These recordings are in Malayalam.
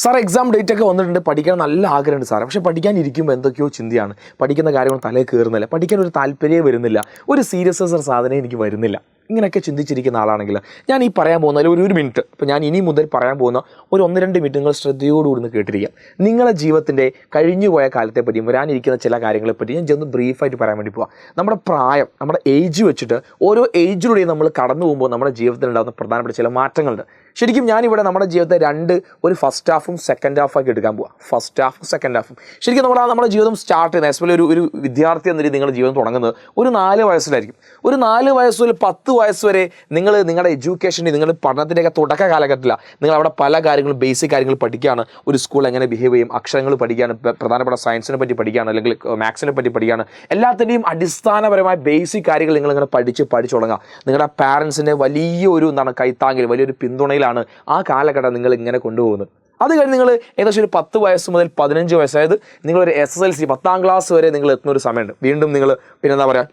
സാർ എക്സാം ഡേറ്റ് ഒക്കെ വന്നിട്ടുണ്ട്, പഠിക്കാൻ നല്ല ആഗ്രഹമുണ്ട് സാറേ. പക്ഷേ പഠിക്കാനിരിക്കുമ്പോൾ എന്തൊക്കെയോ ചിന്തയാണ്, പഠിക്കുന്ന കാര്യങ്ങൾ തലയിൽ കയറുന്നില്ല, പഠിക്കാൻ ഒരു താല്പര്യമേ വരുന്നില്ല, ഒരു സീരിയസ്നെസ് സാധനം എനിക്ക് വരുന്നില്ല. ഇങ്ങനെയൊക്കെ ചിന്തിച്ചിരിക്കുന്ന ആളാണെങ്കിൽ ഞാൻ ഈ പറയാൻ പോകുന്ന ഒരു മിനിറ്റ്, ഇപ്പോൾ ഞാൻ ഇനി മുതൽ പറയാൻ പോകുന്ന ഒരു 1-2 മിനിറ്റ് നിങ്ങൾ ശ്രദ്ധയോടുകൂടി കേട്ടിരിക്കാം. നിങ്ങളുടെ ജീവിതത്തിൻ്റെ കഴിഞ്ഞുപോയ കാലത്തെപ്പറ്റിയും വരാനിരിക്കുന്ന ചില കാര്യങ്ങളെപ്പറ്റി ഞാൻ ചെന്ന് ബ്രീഫായിട്ട് പറയാൻ വേണ്ടി പോവാം. നമ്മുടെ പ്രായം, നമ്മുടെ ഏജ് വെച്ചിട്ട് ഓരോ ഏജിലൂടെയും നമ്മൾ കടന്നു പോകുമ്പോൾ നമ്മുടെ ജീവിതത്തിൽ ഉണ്ടാകുന്ന പ്രധാനപ്പെട്ട ചില മാറ്റങ്ങളുണ്ട്. ശരിക്കും ഞാനിവിടെ നമ്മുടെ ജീവിതത്തെ ഒരു ഫസ്റ്റ് ഹാഫും സെക്കൻഡ് ഹാഫാക്കി എടുക്കാൻ പോവാം. ഫസ്റ്റ് ഹാഫും സെക്കൻഡ് ഹാഫും ശരിക്കും നമ്മുടെ ജീവിതം സ്റ്റാർട്ട് ചെയ്യുന്നത്, എസ്പെഷ്യലി ഒരു വിദ്യാർത്ഥി എന്ന രീതി നിങ്ങളുടെ ജീവിതം തുടങ്ങുന്നത് ഒരു 4 വയസ്സിലായിരിക്കും. ഒരു 4 വയസ്സ് മുതൽ 10 വയസ്സ് വരെ നിങ്ങളുടെ എഡ്യൂക്കേഷൻ്റെ, നിങ്ങളുടെ പഠനത്തിൻ്റെയൊക്കെ തുടക്ക കാലഘട്ടത്തിലാണ്. നിങ്ങൾ അവിടെ പല കാര്യങ്ങളും, ബേസിക് കാര്യങ്ങൾ പഠിക്കുകയാണ്. ഒരു സ്കൂൾ എങ്ങനെ ബിഹേവ് ചെയ്യും, അക്ഷരങ്ങൾ പഠിക്കുകയാണ്, പ്രധാനപ്പെട്ട സയൻസിനെ പറ്റി പഠിക്കുകയാണ്, അല്ലെങ്കിൽ മാത്സിനെ പറ്റി പഠിക്കുകയാണ്. എല്ലാത്തിൻ്റെയും അടിസ്ഥാനപരമായ ബേസിക് കാര്യങ്ങൾ നിങ്ങളിങ്ങനെ പഠിച്ചു തുടങ്ങുക. നിങ്ങളുടെ പാരൻസിൻ്റെ വലിയൊരു കൈത്താങ്ങിൽ, വലിയൊരു പിന്തുണയിലാണ് ആ കാലഘട്ടം നിങ്ങൾ ഇങ്ങനെ കൊണ്ടുപോകുന്നത്. അത് കഴിഞ്ഞ് നിങ്ങൾ ഏകദേശം ഒരു 10 വയസ്സ് മുതൽ 15 വയസ്സ്, അതായത് നിങ്ങളൊരു SSLC 10ാം ക്ലാസ് വരെ നിങ്ങൾ എത്തുന്ന ഒരു സമയമുണ്ട്. വീണ്ടും നിങ്ങൾ പിന്നെന്താ പറയുക,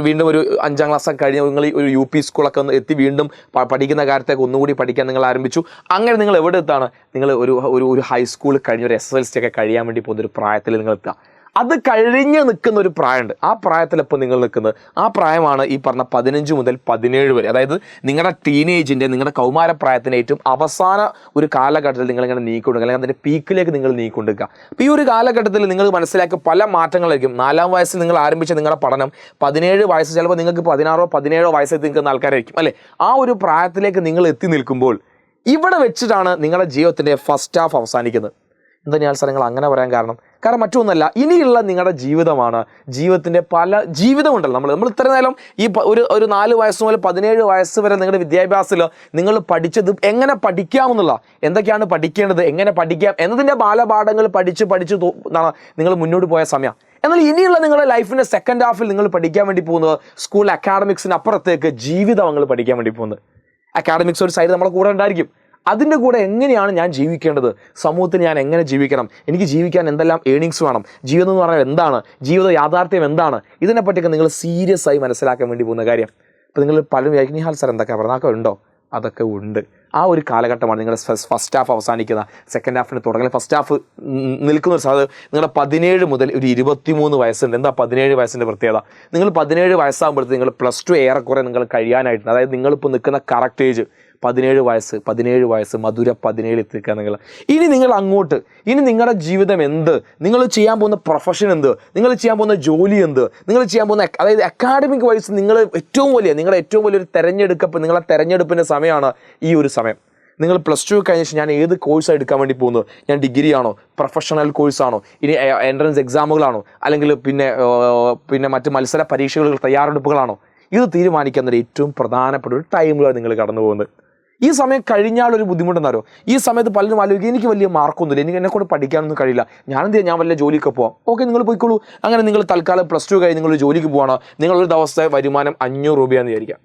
വീണ്ടും ഒരു 5ാം ക്ലാസ്സൊക്കെ കഴിഞ്ഞ് നിങ്ങൾ ഒരു UP സ്കൂളൊക്കെ ഒന്ന് എത്തി വീണ്ടും പഠിക്കുന്ന കാര്യത്തൊക്കെ ഒന്നുകൂടി പഠിക്കാൻ നിങ്ങൾ ആരംഭിച്ചു. അങ്ങനെ നിങ്ങൾ എവിടെ എത്താണ്, നിങ്ങൾ ഒരു ഹൈസ്കൂൾ കഴിഞ്ഞ് ഒരു SSLC ഒക്കെ കഴിയാൻ വേണ്ടി പോകുന്നൊരു പ്രായത്തിൽ നിങ്ങൾ എത്തുക. അത് കഴിഞ്ഞ് നിൽക്കുന്ന ഒരു പ്രായമുണ്ട്. ആ പ്രായത്തിലിപ്പോൾ നിങ്ങൾ നിൽക്കുന്നത്, ആ പ്രായമാണ് ഈ പറഞ്ഞ 15 മുതൽ 17 വരെ. അതായത് നിങ്ങളുടെ ടീനേജിൻ്റെ, നിങ്ങളുടെ കൗമാരപ്രായത്തിൻ്റെ ഏറ്റവും അവസാന ഒരു കാലഘട്ടത്തിൽ നിങ്ങളിങ്ങനെ നീക്കൊടുക്കുക, അല്ലെങ്കിൽ അതിൻ്റെ പീക്കിലേക്ക് നിങ്ങൾ നീക്കൊടുക്കുക. അപ്പോൾ ഈ ഒരു കാലഘട്ടത്തിൽ നിങ്ങൾ മനസ്സിലാക്കിയ പല മാറ്റങ്ങളായിരിക്കും. 4ാം വയസ്സിൽ നിങ്ങൾ ആരംഭിച്ച നിങ്ങളുടെ പഠനം 17 വയസ്സ്, ചിലപ്പോൾ നിങ്ങൾക്ക് 16ഓ 17ഓ വയസ്സെത്തി നിൽക്കുന്ന ആൾക്കാരായിരിക്കും അല്ലേ. ആ ഒരു പ്രായത്തിലേക്ക് നിങ്ങൾ എത്തി നിൽക്കുമ്പോൾ ഇവിടെ വെച്ചിട്ടാണ് നിങ്ങളുടെ ജീവിതത്തിൻ്റെ ഫസ്റ്റ് ഹാഫ് അവസാനിക്കുന്നത്. എന്താ ഞാൻ സ്ഥലങ്ങൾ അങ്ങനെ പറയാൻ കാരണം മറ്റൊന്നല്ല, ഇനിയുള്ള നിങ്ങളുടെ ജീവിതമാണ്. ജീവിതത്തിൻ്റെ പല ജീവിതമുണ്ടല്ലോ. നമ്മൾ ഇത്ര നേരം ഈ ഒരു 4 വയസ്സ് മുതൽ 17 വയസ്സ് വരെ നിങ്ങളുടെ വിദ്യാഭ്യാസത്തിൽ നിങ്ങൾ പഠിച്ചത് എങ്ങനെ പഠിക്കാമെന്നുള്ള, എന്തൊക്കെയാണ് പഠിക്കേണ്ടത്, എങ്ങനെ പഠിക്കാം എന്നതിൻ്റെ ബാലപാഠങ്ങൾ പഠിച്ച് നിങ്ങൾ മുന്നോട്ട് പോയ സമയം. എന്നാൽ ഇനിയുള്ള നിങ്ങളുടെ ലൈഫിൻ്റെ സെക്കൻഡ് ഹാഫിൽ നിങ്ങൾ പഠിക്കാൻ വേണ്ടി പോകുന്നത് സ്കൂൾ അക്കാഡമിക്സിന് അപ്പുറത്തേക്ക് ജീവിതം നിങ്ങൾ പഠിക്കാൻ വേണ്ടി പോകുന്നത്. അക്കാഡമിക്സ് ഒരു സൈഡ് നമ്മളെ കൂടെ ഉണ്ടായിരിക്കും. അതിൻ്റെ കൂടെ എങ്ങനെയാണ് ഞാൻ ജീവിക്കേണ്ടത്, സമൂഹത്തിൽ ഞാൻ എങ്ങനെ ജീവിക്കണം, എനിക്ക് ജീവിക്കാൻ എന്തെല്ലാം ഏണിങ്സ് വേണം, ജീവിതം എന്ന് പറഞ്ഞാൽ എന്താണ്, ജീവിത യാഥാർത്ഥ്യം എന്താണ്, ഇതിനെപ്പറ്റിയൊക്കെ നിങ്ങൾ സീരിയസ് ആയി മനസ്സിലാക്കാൻ വേണ്ടി പോകുന്ന കാര്യം. അപ്പോൾ നിങ്ങൾ പലരും വിചാരിക്കും, ഹാൽ സാർ എന്തൊക്കെ പറഞ്ഞാൽ ഉണ്ടോ, അതൊക്കെ ഉണ്ട്. ആ ഒരു കാലഘട്ടമാണ് നിങ്ങളുടെ ഫസ്റ്റ് ഹാഫ് അവസാനിക്കുന്ന, സെക്കൻഡ് ഹാഫിന് തുടങ്ങുന്ന. ഫസ്റ്റ് ഹാഫ് നിൽക്കുന്ന ഒരു സാധനം നിങ്ങളുടെ 17 മുതൽ ഒരു 23 വയസ്സുണ്ട്. എന്താ 17 വയസ്സിൻ്റെ പ്രത്യേകത? നിങ്ങൾ 17 വയസ്സാകുമ്പോഴത്തേക്ക് നിങ്ങൾ +2 ഏറെക്കുറെ നിങ്ങൾ കഴിയാനായിട്ടുണ്ട്. അതായത് നിങ്ങളിപ്പോൾ നിൽക്കുന്ന കറക്റ്റ് ഏജ് 17 വയസ്സ് മധുര 17 എത്തിക്കുക നിങ്ങൾ. ഇനി നിങ്ങൾ അങ്ങോട്ട്, ഇനി നിങ്ങളുടെ ജീവിതം എന്ത്, നിങ്ങൾ ചെയ്യാൻ പോകുന്ന പ്രൊഫഷൻ എന്ത്, നിങ്ങൾ ചെയ്യാൻ പോകുന്ന ജോലി എന്ത്, നിങ്ങൾ ചെയ്യാൻ പോകുന്ന, അതായത് അക്കാഡമിക് വൈസ് നിങ്ങളുടെ ഏറ്റവും വലിയൊരു നിങ്ങളുടെ തെരഞ്ഞെടുപ്പിൻ്റെ സമയമാണ് ഈ ഒരു സമയം. നിങ്ങൾ +2 കഴിഞ്ഞ ശേഷം ഞാൻ ഏത് കോഴ്സാണ് എടുക്കാൻ വേണ്ടി പോകുന്നത്, ഞാൻ ഡിഗ്രി ആണോ, പ്രൊഫഷണൽ കോഴ്സാണോ, ഇനി എൻട്രൻസ് എക്സാമുകളാണോ, അല്ലെങ്കിൽ പിന്നെ മറ്റ് മത്സര പരീക്ഷകൾ തയ്യാറെടുപ്പുകളാണോ, ഇത് തീരുമാനിക്കുന്ന ഏറ്റവും പ്രധാനപ്പെട്ട ഒരു ടൈമിലാണ് നിങ്ങൾ കടന്നു പോകുന്നത്. ഈ സമയം കഴിഞ്ഞാൽ ഒരു ബുദ്ധിമുട്ടെന്നറിയോ, ഈ സമയത്ത് പലരും ആലോചിക്കും, എനിക്ക് വലിയ മാർക്കൊന്നുമില്ല, എന്നെക്കൊണ്ട് പഠിക്കാനൊന്നും കഴിയില്ല, ഞാൻ വല്ല ജോലിക്ക് പോവാം. ഓക്കെ, നിങ്ങൾ പോയിക്കോളൂ. അങ്ങനെ നിങ്ങൾ തൽക്കാലം +2 കഴിഞ്ഞ് നിങ്ങൾ ജോലിക്ക് പോവാണോ, നിങ്ങളൊരു ദിവസത്തെ വരുമാനം 500 രൂപയാണെന്ന് വിചാരിക്കാം.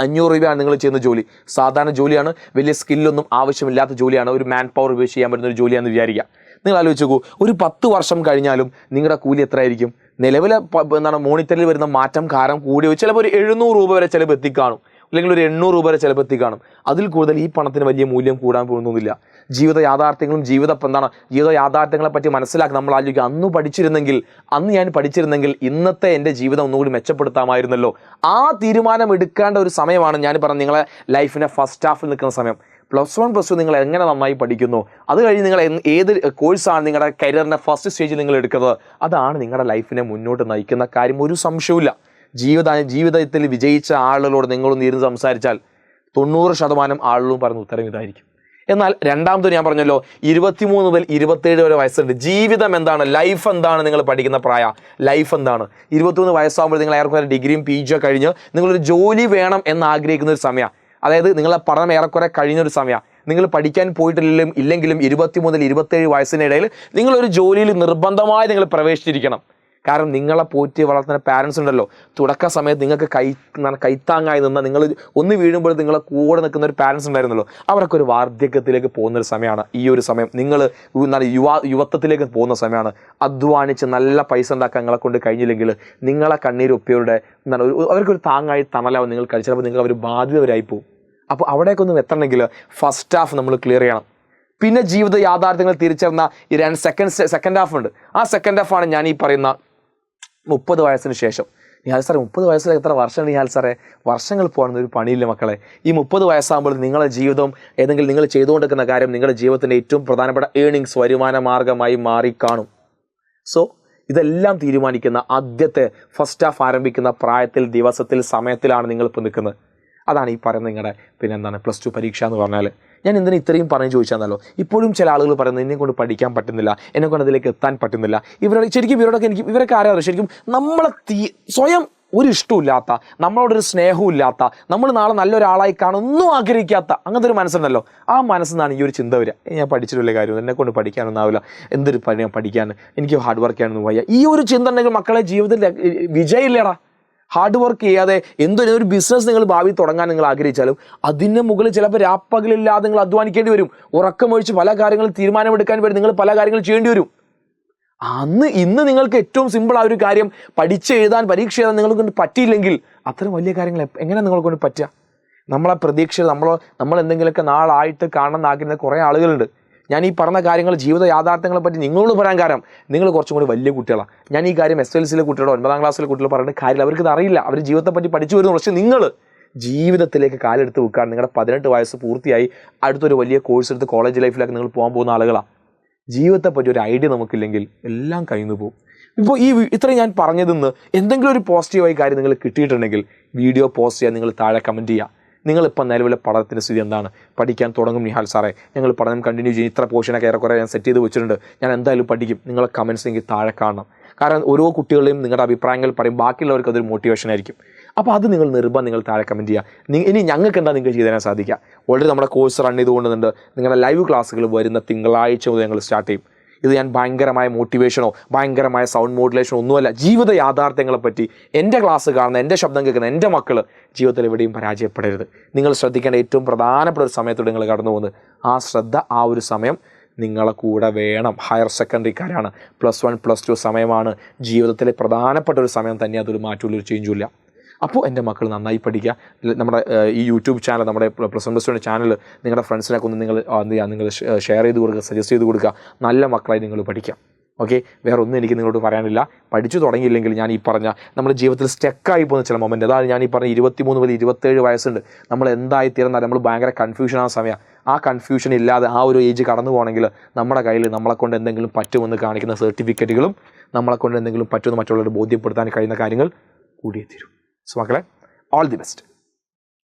500 രൂപയാണ് നിങ്ങൾ ചെയ്യുന്ന ജോലി. സാധാരണ ജോലിയാണ്, വലിയ സ്കില്ലൊന്നും ആവശ്യമില്ലാത്ത ജോലിയാണ്, ഒരു മാൻ പവർ ഉപയോഗിച്ച് ചെയ്യാൻ പറ്റുന്ന ഒരു ജോലിയാണെന്ന് വിചാരിക്കുക. നിങ്ങൾ ആലോചിച്ച് നോക്കൂ, ഒരു 10 വർഷം കഴിഞ്ഞാലും നിങ്ങളുടെ കൂലി എത്രയായിരിക്കും? നിലവിലെ മോണിറ്ററിൽ വരുന്ന മാറ്റം കാരണം കൂടി ചിലപ്പോൾ ഒരു 700 രൂപ വരെ ചിലപ്പോൾ എത്തിക്കാണും, അല്ലെങ്കിൽ ഒരു 800 രൂപ വരെ ചിലപ്പോൾ എത്തിക്കാണും. അതിൽ കൂടുതൽ ഈ പണത്തിന് വലിയ മൂല്യം കൂടാൻ പോകുന്നില്ല. ജീവിത യാഥാർത്ഥ്യങ്ങളെ പറ്റി മനസ്സിലാക്കി നമ്മൾ ആലോചിക്കുക, അന്ന് ഞാൻ പഠിച്ചിരുന്നെങ്കിൽ ഇന്നത്തെ എൻ്റെ ജീവിതം ഒന്നുകൂടി മെച്ചപ്പെടുത്താമായിരുന്നല്ലോ. ആ തീരുമാനം എടുക്കേണ്ട ഒരു സമയമാണ് ഞാൻ പറഞ്ഞ നിങ്ങളെ ലൈഫിൻ്റെ ഫസ്റ്റ് ഹാഫിൽ നിൽക്കുന്ന സമയം. +1 +2 നിങ്ങൾ എങ്ങനെ നന്നായി പഠിക്കുന്നു, അത് കഴിഞ്ഞ് നിങ്ങൾ ഏത് കോഴ്സാണ് നിങ്ങളുടെ കരിയറിൻ്റെ ഫസ്റ്റ് സ്റ്റേജിൽ നിങ്ങൾ എടുക്കുന്നത്, അതാണ് നിങ്ങളുടെ ലൈഫിനെ മുന്നോട്ട് നയിക്കുന്ന കാര്യം. ഒരു സംശയവുമില്ല. ജീവിതത്തിൽ വിജയിച്ച ആളുകളോട് നിങ്ങളൊന്ന് ഇരുന്ന് സംസാരിച്ചാൽ 90% ആളുകളും പറഞ്ഞ ഉത്തരം ഇതായിരിക്കും. എന്നാൽ രണ്ടാമത് ഞാൻ പറഞ്ഞല്ലോ, 23 മുതൽ 27 വരെ വയസ്സുണ്ട്. ജീവിതം എന്താണ്, ലൈഫ് എന്താണ്, നിങ്ങൾ പഠിക്കുന്ന ലൈഫ് എന്താണ്. 23 വയസ്സാകുമ്പോൾ നിങ്ങൾ ഏറെക്കുറെ ഡിഗ്രിയും PG ഒക്കെ കഴിഞ്ഞ് നിങ്ങളൊരു ജോലി വേണം എന്ന് ആഗ്രഹിക്കുന്ന ഒരു സമയം. അതായത് നിങ്ങളെ പഠനം ഏറെക്കുറെ കഴിഞ്ഞൊരു സമയം. നിങ്ങൾ പഠിക്കാൻ പോയിട്ടില്ലെങ്കിലും 20 മുതൽ 27 വയസ്സിനിടയിൽ നിങ്ങളൊരു ജോലിയിൽ നിർബന്ധമായി നിങ്ങൾ പ്രവേശിച്ചിരിക്കണം. കാരണം നിങ്ങളെ പോറ്റി വളർത്തുന്ന പാരൻസ് ഉണ്ടല്ലോ, തുടക്ക സമയത്ത് നിങ്ങൾക്ക് കൈത്താങ്ങായി നിന്ന, നിങ്ങൾ ഒന്ന് വീഴുമ്പോൾ നിങ്ങളെ കൂടെ നിൽക്കുന്ന ഒരു പാരൻസ് ഉണ്ടായിരുന്നല്ലോ, അവരൊക്കെ ഒരു വാർദ്ധക്യത്തിലേക്ക് പോകുന്നൊരു സമയമാണ് ഈ ഒരു സമയം. നിങ്ങൾ യുവത്വത്തിലേക്ക് പോകുന്ന സമയമാണ്. അധ്വാനിച്ച് നല്ല പൈസ ഉണ്ടാക്കാൻ നിങ്ങളെ കൊണ്ട് കഴിഞ്ഞില്ലെങ്കിൽ നിങ്ങളെ കണ്ണീരൊപ്പിയവരുടെ അവർക്കൊരു താങ്ങായി തണലാവും നിങ്ങൾ കഴിച്ചപ്പോൾ നിങ്ങൾ അവർ ബാധിതവരായി പോകും. അപ്പോൾ അവിടേക്കൊന്നും എത്തണമെങ്കിൽ ഫസ്റ്റ് ഹാഫ് നമ്മൾ ക്ലിയർ ചെയ്യണം. പിന്നെ ജീവിത യാഥാർത്ഥ്യങ്ങൾ തിരിച്ചറിഞ്ഞ ഈ സെക്കൻഡ് ഹാഫ് ഉണ്ട്. ആ സെക്കൻഡ് ഹാഫാണ് ഞാൻ ഈ പറയുന്ന 30 വയസ്സിന് ശേഷം. നിഹാൽ സാറേ 30 വയസ്സിൽ എത്ര വർഷമാണ് നിഹാൽ സാറേ? വർഷങ്ങൾ പോകാനൊന്നും ഒരു പണിയില്ല മക്കളെ. ഈ 30 വയസ്സാകുമ്പോൾ നിങ്ങളുടെ ജീവിതം ഏതെങ്കിലും നിങ്ങൾ ചെയ്തുകൊണ്ടിരിക്കുന്ന കാര്യം നിങ്ങളുടെ ജീവിതത്തിൻ്റെ ഏറ്റവും പ്രധാനപ്പെട്ട ഏണിങ്സ് വരുമാന മാർഗമായി മാറിക്കാണും. സോ ഇതെല്ലാം തീരുമാനിക്കുന്ന ആദ്യത്തെ ഫസ്റ്റ് ഹാഫ് ആരംഭിക്കുന്ന പ്രായത്തിൽ, ദിവസത്തിൽ, സമയത്തിലാണ് നിങ്ങളിപ്പോൾ നിൽക്കുന്നത്. അതാണ് ഈ പറയുന്നത് നിങ്ങളുടെ +2 പരീക്ഷ എന്ന് പറഞ്ഞാൽ. ഞാൻ എന്തിനാ ഇത്രയും പറഞ്ഞു ചോദിച്ചാന്നല്ലോ, ഇപ്പോഴും ചില ആളുകൾ പറയുന്നത് എന്നെ കൊണ്ട് പഠിക്കാൻ പറ്റുന്നില്ല, എന്നെ കൊണ്ട് അതിലേക്ക് എത്താൻ പറ്റുന്നില്ല. ഇവരൊക്കെ ആരാണ് ശരിക്കും നമ്മളെ സ്വയം ഒരു ഇഷ്ടമില്ലാത്ത, നമ്മളോടൊരു സ്നേഹവും ഇല്ലാത്ത, നമ്മൾ നാളെ നല്ലൊരാളായി കാണുന്നൊന്നും ആഗ്രഹിക്കാത്ത അങ്ങനത്തെ ഒരു മനസ്സുണ്ടല്ലോ. ആ മനസ്സെന്നാണ് ഈ ഒരു ചിന്ത വരിക. ഞാൻ പഠിച്ചിട്ടുള്ള കാര്യം എന്നെ കൊണ്ട് പഠിക്കാനൊന്നും ആവില്ല, എന്തൊരു പഠിക്കാൻ, എനിക്ക് ഹാർഡ് വർക്ക് ചെയ്യാനൊന്നും വയ്യ. ഈ ഒരു ചിന്ത ഉണ്ടെങ്കിൽ മക്കളെ ജീവിതത്തിൽ വിജയമില്ലടാ. ഹാർഡ് വർക്ക് ചെയ്യാതെ ഒരു ബിസിനസ് നിങ്ങൾ ഭാവി തുടങ്ങാൻ നിങ്ങൾ ആഗ്രഹിച്ചാലും അതിന് മുകളിൽ ചിലപ്പോൾ രാപ്പകലില്ലാതെ നിങ്ങൾ അധ്വാനിക്കേണ്ടി വരും. ഉറക്കമൊഴിച്ച് പല കാര്യങ്ങളും തീരുമാനമെടുക്കാൻ വരും, നിങ്ങൾ പല കാര്യങ്ങൾ ചെയ്യേണ്ടി വരും. ഇന്ന് നിങ്ങൾക്ക് ഏറ്റവും സിമ്പിൾ ആ ഒരു കാര്യം പഠിച്ചെഴുതാൻ, പരീക്ഷ എഴുതാൻ നിങ്ങളെ കൊണ്ട് പറ്റിയില്ലെങ്കിൽ അത്തരം വലിയ കാര്യങ്ങൾ എങ്ങനെ നിങ്ങളെ കൊണ്ട് പറ്റുക? നമ്മളെ പ്രതീക്ഷ നമ്മൾ എന്തെങ്കിലുമൊക്കെ നാളായിട്ട് കാണണമെന്ന് ആഗ്രഹിക്കുന്ന കുറേ ആളുകളുണ്ട്. ഞാൻ ഈ പറഞ്ഞ കാര്യങ്ങൾ, ജീവിത യാഥാർത്ഥ്യങ്ങളെ പറ്റി നിങ്ങളോട് പറയാൻ കാരണം നിങ്ങൾ കുറച്ചും കൂടി വലിയ കുട്ടികളാണ്. ഞാൻ ഈ കാര്യം SLCയിലെ കുട്ടികളോ 9ാം ക്ലാസ്സിലെ കുട്ടികളോ പറഞ്ഞിട്ട് കാര്യമില്ല, അവർക്ക് ഇത് അറിയില്ല. അവർ ജീവിതത്തെ പറ്റി പഠിച്ചു വരുന്നു. പക്ഷേ നിങ്ങൾ ജീവിതത്തിലേക്ക് കാലെടുത്ത് വെക്കാൻ നിങ്ങളുടെ 18 വയസ്സ് പൂർത്തിയായി അടുത്തൊരു വലിയ കോഴ്സ് എടുത്ത് കോളേജ് ലൈഫിലേക്ക് നിങ്ങൾ പോകാൻ പോകുന്ന ആളുകളാണ്. ജീവിതത്തെ പറ്റി ഒരു ഐഡിയ നമുക്കില്ലെങ്കിൽ എല്ലാം കഴിഞ്ഞു പോകും. ഇപ്പോൾ ഇത്രയും ഞാൻ പറഞ്ഞതെന്ന് എന്തെങ്കിലും ഒരു പോസിറ്റീവായി കാര്യം നിങ്ങൾ കിട്ടിയിട്ടുണ്ടെങ്കിൽ വീഡിയോ പോസ്റ്റ് ചെയ്യാൻ, നിങ്ങൾ താഴെ കമൻറ്റ് ചെയ്യുക. നിങ്ങളിപ്പോൾ നിലവിലെ പഠനത്തിൻ്റെ സ്ഥിതി എന്താണ്? പഠിക്കാൻ തുടങ്ങും നിഹാൽ സാറേ, ഞങ്ങൾ പഠനം കണ്ടിന്യൂ ചെയ്യും, ഇത്ര പോർഷനൊക്കെ ഏറെക്കുറെ ഞാൻ സെറ്റ് ചെയ്ത് വെച്ചിട്ടുണ്ട്, ഞാൻ എന്തായാലും പഠിക്കും. നിങ്ങളെ കമൻറ്റ്സ് എനിക്ക് താഴെ കാണണം. കാരണം ഓരോ കുട്ടികളുടെയും നിങ്ങളുടെ അഭിപ്രായങ്ങൾ പറയും, ബാക്കിയുള്ളവർക്ക് അതൊരു മോട്ടിവേഷൻ ആയിരിക്കും. അപ്പോൾ അത് നിങ്ങൾ താഴെ കമൻറ്റ് ചെയ്യുക. ഇനി ഞങ്ങൾക്ക് എന്താ നിങ്ങൾക്ക് ചെയ്തു തരാൻ സാധിക്കുക? ഓൾറെഡി നമ്മുടെ കോഴ്സ് റൺ ചെയ്തുകൊണ്ടുണ്ട്. നിങ്ങളുടെ ലൈവ് ക്ലാസ്സുകൾ വരുന്ന തിങ്കളാഴ്ച മുതൽ ഞങ്ങൾ സ്റ്റാർട്ട് ചെയ്യും. ഇത് ഞാൻ ഭയങ്കരമായ മോട്ടിവേഷനോ ഭയങ്കരമായ സൗണ്ട് മോഡുലേഷനോ ഒന്നുമല്ല. ജീവിത യാഥാർത്ഥ്യങ്ങളെപ്പറ്റി എൻ്റെ ക്ലാസ് കാണുന്ന, എൻ്റെ ശബ്ദം കേൾക്കുന്ന എൻ്റെ മക്കൾ ജീവിതത്തിൽ എവിടെയും പരാജയപ്പെടരുത്. നിങ്ങൾ ശ്രദ്ധിക്കേണ്ട ഏറ്റവും പ്രധാനപ്പെട്ട ഒരു സമയത്തോടെ നിങ്ങൾ കടന്നു പോകുന്നത്. ആ ശ്രദ്ധ, ആ ഒരു സമയം നിങ്ങളെ കൂടെ വേണം. ഹയർ സെക്കൻഡറിക്കാരാണ്, +1 +2 സമയമാണ് ജീവിതത്തിലെ പ്രധാനപ്പെട്ട ഒരു സമയം തന്നെ. അതൊരു മാറ്റമുള്ളൊരു ചേഞ്ചുമില്ല. അപ്പോൾ എൻ്റെ മക്കൾ നന്നായി പഠിക്കുക. നമ്മുടെ ഈ യൂട്യൂബ് ചാനൽ, നമ്മുടെ +1 ചാനൽ നിങ്ങളുടെ ഫ്രണ്ട്സിനൊക്കെ ഒന്ന് നിങ്ങൾ നിങ്ങൾ ഷെയർ ചെയ്ത് കൊടുക്കുക, സജസ്റ്റ് ചെയ്ത് കൊടുക്കുക. നല്ല മക്കളായി നിങ്ങൾ പഠിക്കാം. ഓക്കെ, വേറെ ഒന്നും എനിക്ക് നിങ്ങളോട് പറയാനില്ല. പഠിച്ചു തുടങ്ങിയില്ലെങ്കിൽ ഞാൻ ഈ പറഞ്ഞ നമ്മുടെ ജീവിതത്തിൽ സ്റ്റക്കായി പോകുന്ന ചില മൊമെൻറ്റ്, അതാണ് ഞാൻ ഈ പറഞ്ഞ 23 മുതൽ 27 വയസ്സുണ്ട്, നമ്മൾ എന്തായി തീർന്നാൽ നമ്മൾ ഭയങ്കര കൺഫ്യൂഷൻ ആ സമയം. ആ കൺഫ്യൂഷൻ ഇല്ലാതെ ആ ഒരു ഏജ് കടന്നു പോകണമെങ്കിൽ നമ്മുടെ കയ്യിൽ നമ്മളെക്കൊണ്ട് എന്തെങ്കിലും പറ്റുമെന്ന് കാണിക്കുന്ന സർട്ടിഫിക്കറ്റുകളും നമ്മളെക്കൊണ്ട് എന്തെങ്കിലും പറ്റുമെന്ന് മറ്റുള്ളവരെ ബോധ്യപ്പെടുത്താൻ കഴിയുന്ന കാര്യങ്ങൾ കൂടിയേ തീരും. സോ മക്കളെ, ഓൾ ദി ബെസ്റ്റ്.